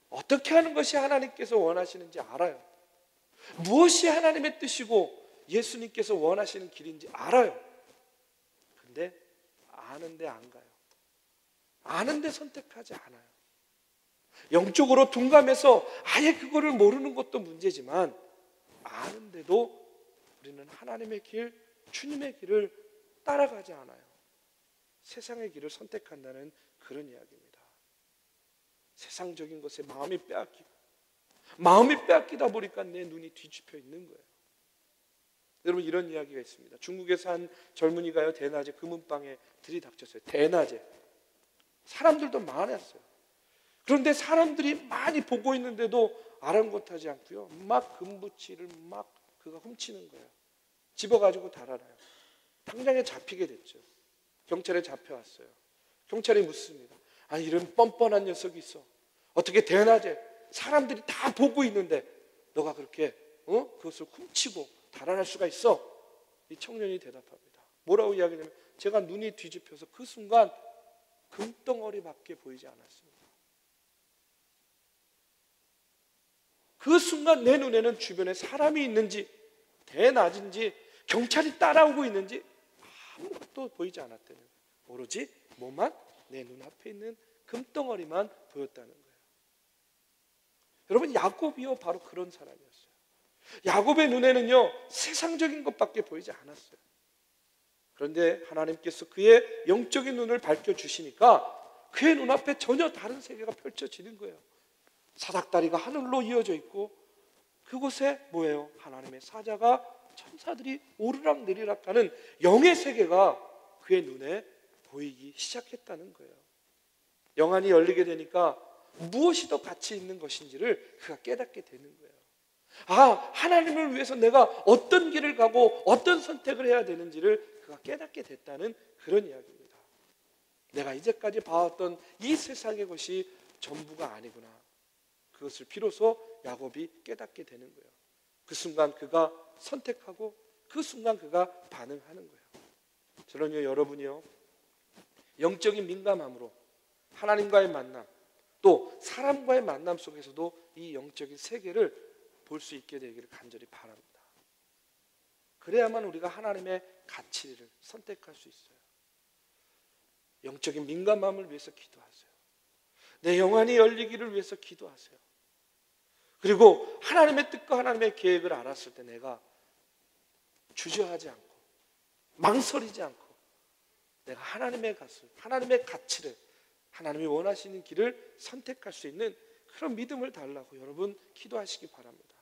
어떻게 하는 것이 하나님께서 원하시는지 알아요. 무엇이 하나님의 뜻이고 예수님께서 원하시는 길인지 알아요. 근데 아는데 안 가요. 아는데 선택하지 않아요. 영적으로 둔감해서 아예 그거를 모르는 것도 문제지만 아는데도 우리는 하나님의 길, 주님의 길을 따라가지 않아요. 세상의 길을 선택한다는 그런 이야기입니다. 세상적인 것에 마음이 빼앗기다 보니까 내 눈이 뒤집혀 있는 거예요. 여러분, 이런 이야기가 있습니다. 중국에서 한 젊은이가요, 대낮에 금은방에 들이닥쳤어요. 대낮에 사람들도 많았어요. 그런데 사람들이 많이 보고 있는데도 아랑곳하지 않고요. 막 금부치를 막 그가 훔치는 거예요. 집어가지고 달아나요. 당장에 잡히게 됐죠. 경찰에 잡혀왔어요. 경찰이 묻습니다. 아, 이런 뻔뻔한 녀석이 있어. 어떻게 대낮에 사람들이 다 보고 있는데 너가 그렇게 그것을 훔치고 달아날 수가 있어? 이 청년이 대답합니다. 뭐라고 이야기하냐면 제가 눈이 뒤집혀서 그 순간 금덩어리밖에 보이지 않았습니다. 그 순간 내 눈에는 주변에 사람이 있는지 대낮인지 경찰이 따라오고 있는지 아무것도 보이지 않았다는 거예요. 오로지 뭐만? 내 눈앞에 있는 금덩어리만 보였다는 거예요. 여러분, 야곱이요 바로 그런 사람이었어요. 야곱의 눈에는요 세상적인 것밖에 보이지 않았어요. 그런데 하나님께서 그의 영적인 눈을 밝혀주시니까 그의 눈앞에 전혀 다른 세계가 펼쳐지는 거예요. 사닥다리가 하늘로 이어져 있고 그곳에 뭐예요? 하나님의 사자가 천사들이 오르락 내리락 하는 영의 세계가 그의 눈에 보이기 시작했다는 거예요. 영안이 열리게 되니까 무엇이 더 가치 있는 것인지를 그가 깨닫게 되는 거예요. 아, 하나님을 위해서 내가 어떤 길을 가고 어떤 선택을 해야 되는지를 그가 깨닫게 됐다는 그런 이야기입니다. 내가 이제까지 봐왔던 이 세상의 것이 전부가 아니구나. 그것을 비로소 야곱이 깨닫게 되는 거예요. 그 순간 그가 선택하고 그 순간 그가 반응하는 거예요. 저는요, 여러분이요, 영적인 민감함으로 하나님과의 만남, 또 사람과의 만남 속에서도 이 영적인 세계를 볼 수 있게 되기를 간절히 바랍니다. 그래야만 우리가 하나님의 가치를 선택할 수 있어요. 영적인 민감함을 위해서 기도하세요. 내 영안이 열리기를 위해서 기도하세요. 그리고 하나님의 뜻과 하나님의 계획을 알았을 때 내가 주저하지 않고 망설이지 않고 내가 하나님의 것을, 하나님의 가치를, 하나님이 원하시는 길을 선택할 수 있는 그런 믿음을 달라고 여러분 기도하시기 바랍니다.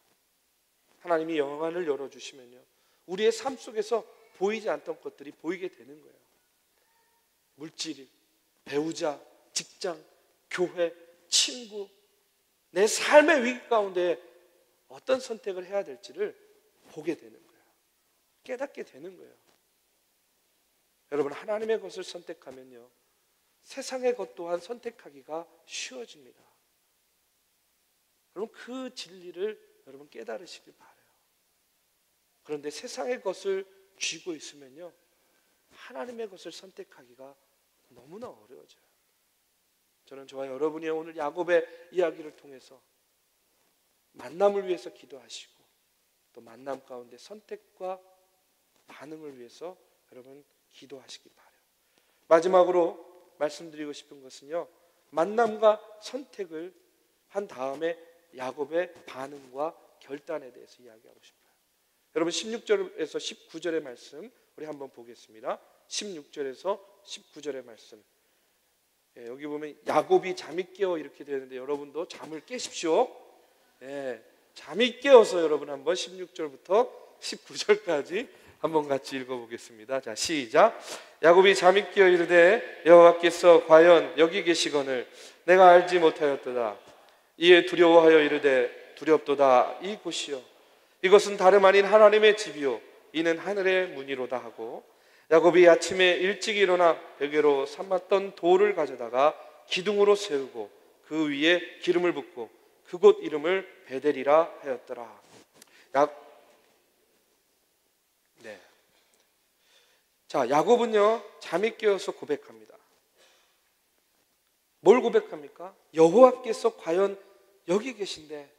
하나님이 영안을 열어주시면요, 우리의 삶 속에서 보이지 않던 것들이 보이게 되는 거예요. 물질, 배우자, 직장, 교회, 친구, 내 삶의 위기 가운데 어떤 선택을 해야 될지를 보게 되는 거예요. 깨닫게 되는 거예요. 여러분, 하나님의 것을 선택하면요, 세상의 것 또한 선택하기가 쉬워집니다. 여러분, 그 진리를 여러분 깨달으시길 바라요. 그런데 세상의 것을 쥐고 있으면요, 하나님의 것을 선택하기가 너무나 어려워져요. 저는 저와 여러분이 오늘 야곱의 이야기를 통해서 만남을 위해서 기도하시고 또 만남 가운데 선택과 반응을 위해서 여러분 기도하시기 바라요. 마지막으로 말씀드리고 싶은 것은요, 만남과 선택을 한 다음에 야곱의 반응과 결단에 대해서 이야기하고 싶어요. 여러분, 16절에서 19절의 말씀 우리 한번 보겠습니다. 16절에서 19절의 말씀. 여기 보면 야곱이 잠이 깨어 이렇게 되는데 여러분도 잠을 깨십시오. 잠이 깨어서 여러분 한번 16절부터 19절까지 한번 같이 읽어보겠습니다. 자, 시작. 야곱이 잠이 깨어 이르되 여호와께서 과연 여기 계시거늘 내가 알지 못하였도다. 이에 두려워하여 이르되 두렵도다. 이 곳이요, 이것은 다름 아닌 하나님의 집이요, 이는 하늘의 문이로다 하고, 야곱이 아침에 일찍 일어나 베개로 삶았던 돌을 가져다가 기둥으로 세우고 그 위에 기름을 붓고 그곳 이름을 베델이라 하였더라. 자, 야곱은요 잠이 깨어서 고백합니다. 뭘 고백합니까? 여호와께서 과연 여기 계신데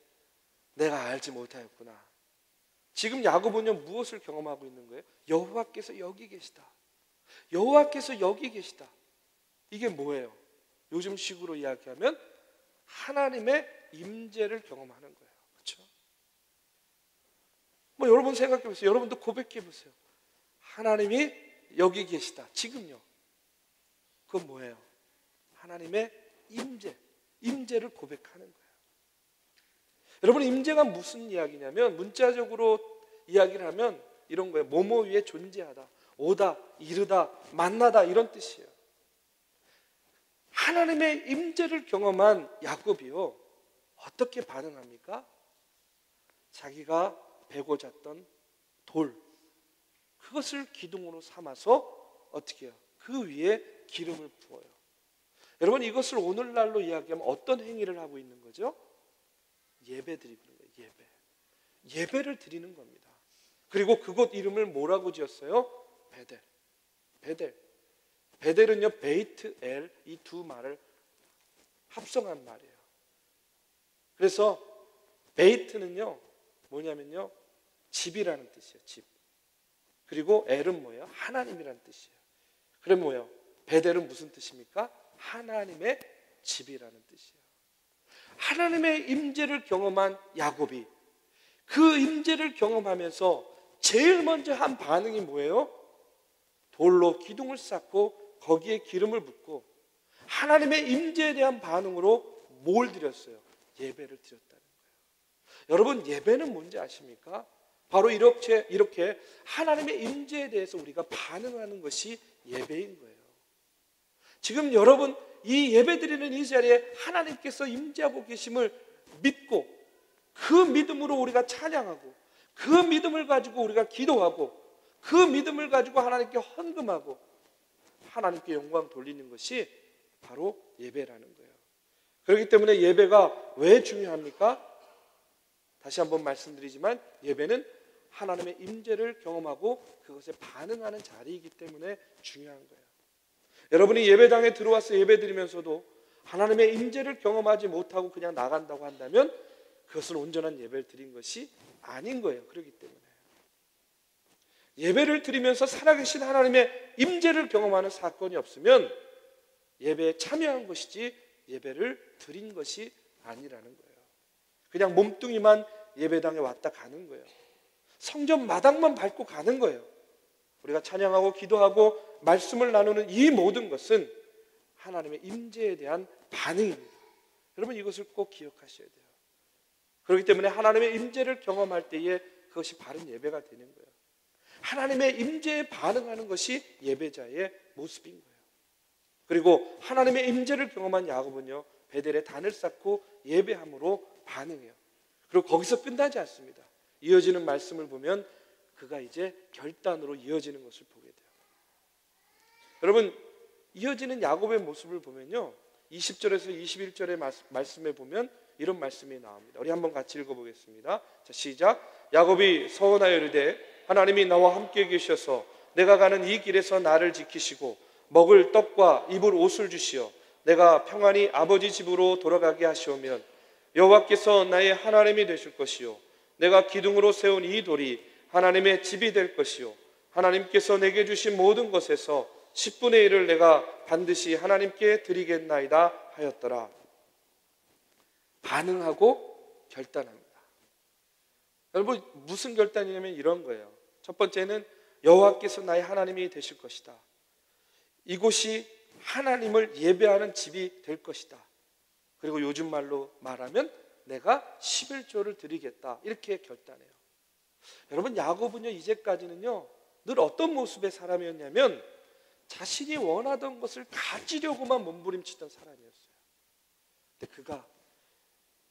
내가 알지 못하였구나. 지금 야곱은요 무엇을 경험하고 있는 거예요? 여호와께서 여기 계시다. 여호와께서 여기 계시다. 이게 뭐예요? 요즘 식으로 이야기하면 하나님의 임재를 경험하는 거예요. 그렇죠? 뭐 여러분 생각해 보세요. 여러분도 고백해 보세요. 하나님이 여기 계시다. 지금요. 그건 뭐예요? 하나님의 임재를 고백하는 거예요. 여러분, 임재가 무슨 이야기냐면 문자적으로 이야기를 하면 이런 거예요. 뭐뭐 위에 존재하다, 오다, 이르다, 만나다 이런 뜻이에요. 하나님의 임재를 경험한 야곱이요, 어떻게 반응합니까? 자기가 베고 잤던 돌, 그것을 기둥으로 삼아서 어떻게 해요? 그 위에 기름을 부어요. 여러분, 이것을 오늘날로 이야기하면 어떤 행위를 하고 있는 거죠? 예배 드리는 거예요. 예배를 드리는 겁니다. 그리고 그곳 이름을 뭐라고 지었어요? 베델. 베델은요, 베이트 엘, 이 두 말을 합성한 말이에요. 그래서 베이트는요 뭐냐면요, 집이라는 뜻이에요. 집. 그리고 엘은 뭐예요? 하나님이라는 뜻이에요. 그럼 뭐예요? 베델은 무슨 뜻입니까? 하나님의 집이라는 뜻이에요. 하나님의 임재를 경험한 야곱이 그 임재를 경험하면서 제일 먼저 한 반응이 뭐예요? 돌로 기둥을 쌓고 거기에 기름을 붓고 하나님의 임재에 대한 반응으로 뭘 드렸어요? 예배를 드렸다는 거예요. 여러분, 예배는 뭔지 아십니까? 바로 이렇게 하나님의 임재에 대해서 우리가 반응하는 것이 예배인 거예요. 지금 여러분, 이 예배 드리는 이 자리에 하나님께서 임재하고 계심을 믿고 그 믿음으로 우리가 찬양하고 그 믿음을 가지고 우리가 기도하고 그 믿음을 가지고 하나님께 헌금하고 하나님께 영광 돌리는 것이 바로 예배라는 거예요. 그렇기 때문에 예배가 왜 중요합니까? 다시 한번 말씀드리지만 예배는 하나님의 임재를 경험하고 그것에 반응하는 자리이기 때문에 중요한 거예요. 여러분이 예배당에 들어와서 예배드리면서도 하나님의 임재를 경험하지 못하고 그냥 나간다고 한다면 그것은 온전한 예배를 드린 것이 아닌 거예요. 그렇기 때문에 예배를 드리면서 살아계신 하나님의 임재를 경험하는 사건이 없으면 예배에 참여한 것이지 예배를 드린 것이 아니라는 거예요. 그냥 몸뚱이만 예배당에 왔다 가는 거예요. 성전 마당만 밟고 가는 거예요. 우리가 찬양하고 기도하고 말씀을 나누는 이 모든 것은 하나님의 임재에 대한 반응입니다. 여러분, 이것을 꼭 기억하셔야 돼요. 그렇기 때문에 하나님의 임재를 경험할 때에 그것이 바른 예배가 되는 거예요. 하나님의 임재에 반응하는 것이 예배자의 모습인 거예요. 그리고 하나님의 임재를 경험한 야곱은요, 베델에 단을 쌓고 예배함으로 반응해요. 그리고 거기서 끝나지 않습니다. 이어지는 말씀을 보면 그가 이제 결단으로 이어지는 것을 보게 돼요. 여러분, 이어지는 야곱의 모습을 보면요, 20절에서 21절의 말씀에 보면 이런 말씀이 나옵니다. 우리 한번 같이 읽어보겠습니다. 자, 시작. 야곱이 서원하여 이르되 하나님이 나와 함께 계셔서 내가 가는 이 길에서 나를 지키시고 먹을 떡과 입을 옷을 주시어 내가 평안히 아버지 집으로 돌아가게 하시오면 여호와께서 나의 하나님이 되실 것이요 내가 기둥으로 세운 이 돌이 하나님의 집이 될 것이요 하나님께서 내게 주신 모든 것에서 10분의 1을 내가 반드시 하나님께 드리겠나이다 하였더라. 반응하고 결단합니다. 여러분, 무슨 결단이냐면 이런 거예요. 첫 번째는 여호와께서 나의 하나님이 되실 것이다. 이곳이 하나님을 예배하는 집이 될 것이다. 그리고 요즘 말로 말하면 내가 11조를 드리겠다. 이렇게 결단해요. 여러분, 야곱은요, 이제까지는요, 늘 어떤 모습의 사람이었냐면 자신이 원하던 것을 가지려고만 몸부림치던 사람이었어요. 근데 그가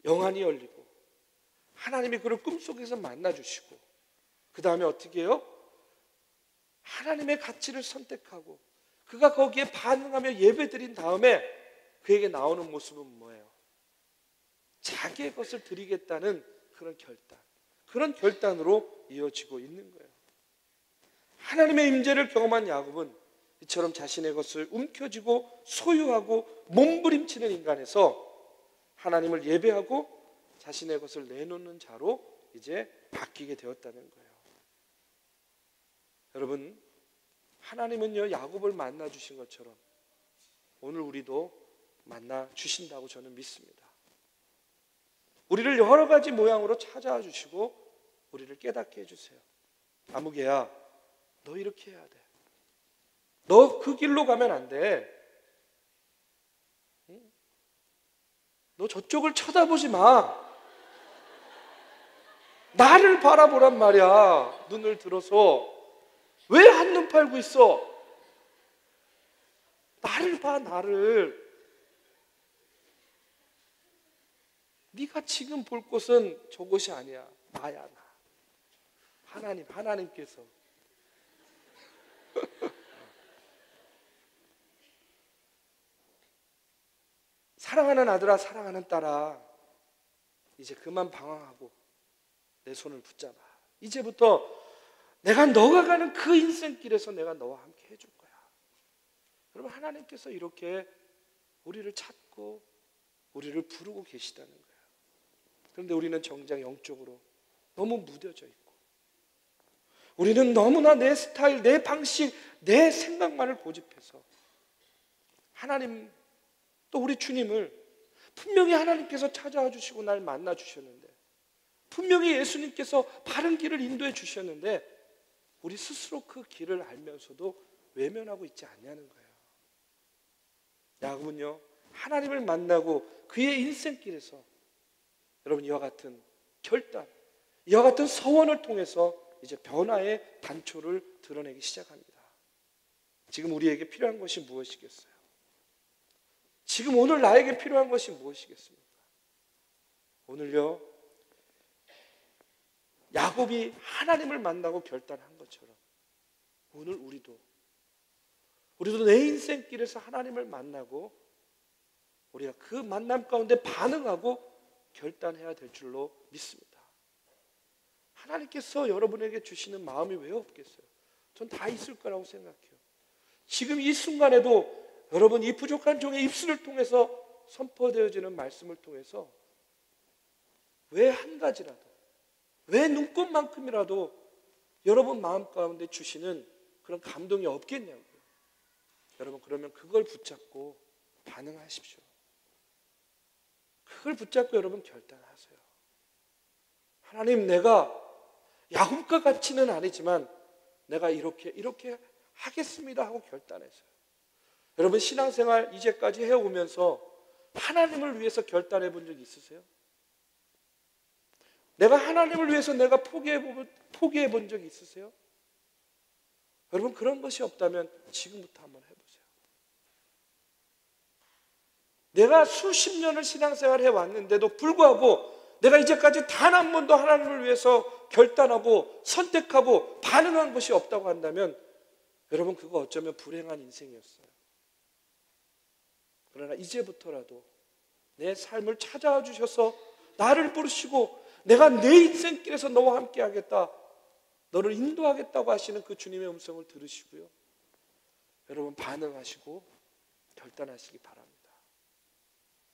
영안이 열리고 하나님이 그를 꿈속에서 만나주시고 그 다음에 어떻게 해요? 하나님의 가치를 선택하고 그가 거기에 반응하며 예배드린 다음에 그에게 나오는 모습은 뭐예요? 자기의 것을 드리겠다는 그런 결단, 그런 결단으로 이어지고 있는 거예요. 하나님의 임재를 경험한 야곱은 이처럼 자신의 것을 움켜쥐고 소유하고 몸부림치는 인간에서 하나님을 예배하고 자신의 것을 내놓는 자로 이제 바뀌게 되었다는 거예요. 여러분, 하나님은요, 야곱을 만나 주신 것처럼 오늘 우리도 만나 주신다고 저는 믿습니다. 우리를 여러 가지 모양으로 찾아와 주시고 우리를 깨닫게 해주세요. 아무개야, 너 이렇게 해야 돼. 너 그 길로 가면 안 돼. 너 저쪽을 쳐다보지 마. 나를 바라보란 말이야. 눈을 들어서. 왜 한눈 팔고 있어? 나를 봐, 나를. 네가 지금 볼 곳은 저곳이 아니야. 나야, 나. 하나님께서. 사랑하는 아들아, 사랑하는 딸아, 이제 그만 방황하고 내 손을 붙잡아. 이제부터 내가 너가 가는 그 인생길에서 내가 너와 함께 해줄 거야. 여러분, 하나님께서 이렇게 우리를 찾고 우리를 부르고 계시다는 거예요. 그런데 우리는 정작 영적으로 너무 무뎌져 있고, 우리는 너무나 내 스타일, 내 방식, 내 생각만을 고집해서 하나님, 또 우리 주님을 분명히 하나님께서 찾아와 주시고 날 만나 주셨는데, 분명히 예수님께서 바른 길을 인도해 주셨는데, 우리 스스로 그 길을 알면서도 외면하고 있지 않냐는 거예요. 야곱은요, 하나님을 만나고 그의 인생길에서 여러분 이와 같은 결단, 이와 같은 서원을 통해서 이제 변화의 단초를 드러내기 시작합니다. 지금 우리에게 필요한 것이 무엇이겠어요? 지금 오늘 나에게 필요한 것이 무엇이겠습니까? 오늘요, 야곱이 하나님을 만나고 결단한 것처럼 오늘 우리도 내 인생길에서 하나님을 만나고 우리가 그 만남 가운데 반응하고 결단해야 될 줄로 믿습니다. 하나님께서 여러분에게 주시는 마음이 왜 없겠어요? 전 다 있을 거라고 생각해요. 지금 이 순간에도 여러분 이 부족한 종의 입술을 통해서 선포되어지는 말씀을 통해서 왜 한 가지라도, 왜 눈꽃만큼이라도 여러분 마음 가운데 주시는 그런 감동이 없겠냐고요. 여러분, 그러면 그걸 붙잡고 반응하십시오. 그걸 붙잡고 여러분 결단하세요. 하나님, 내가 야곱과 같이는 아니지만 내가 이렇게 하겠습니다 하고 결단했어요. 여러분, 신앙생활 이제까지 해오면서 하나님을 위해서 결단해 본 적 있으세요? 내가 하나님을 위해서 내가 포기해 본 적이 있으세요? 여러분, 그런 것이 없다면 지금부터 한번 해보세요. 내가 수십 년을 신앙생활을 해왔는데도 불구하고 내가 이제까지 단 한 번도 하나님을 위해서 결단하고 선택하고 반응한 것이 없다고 한다면 여러분, 그거 어쩌면 불행한 인생이었어요. 그러나 이제부터라도 내 삶을 찾아와 주셔서 나를 부르시고 내가 내 인생길에서 너와 함께 하겠다, 너를 인도하겠다고 하시는 그 주님의 음성을 들으시고요, 여러분 반응하시고 결단하시기 바랍니다.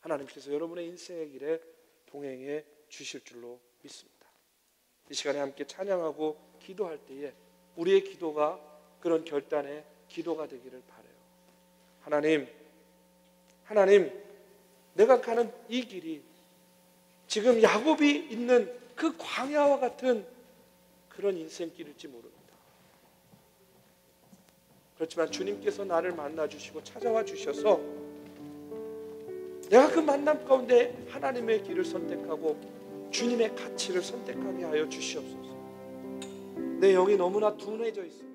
하나님께서 여러분의 인생의 길에 동행해 주실 줄로 믿습니다. 이 시간에 함께 찬양하고 기도할 때에 우리의 기도가 그런 결단의 기도가 되기를 바라요. 하나님, 내가 가는 이 길이 지금 야곱이 있는 그 광야와 같은 그런 인생길일지 모릅니다. 그렇지만 주님께서 나를 만나주시고 찾아와 주셔서 내가 그 만남 가운데 하나님의 길을 선택하고 주님의 가치를 선택하게 하여 주시옵소서. 내 영이 너무나 둔해져 있습니다.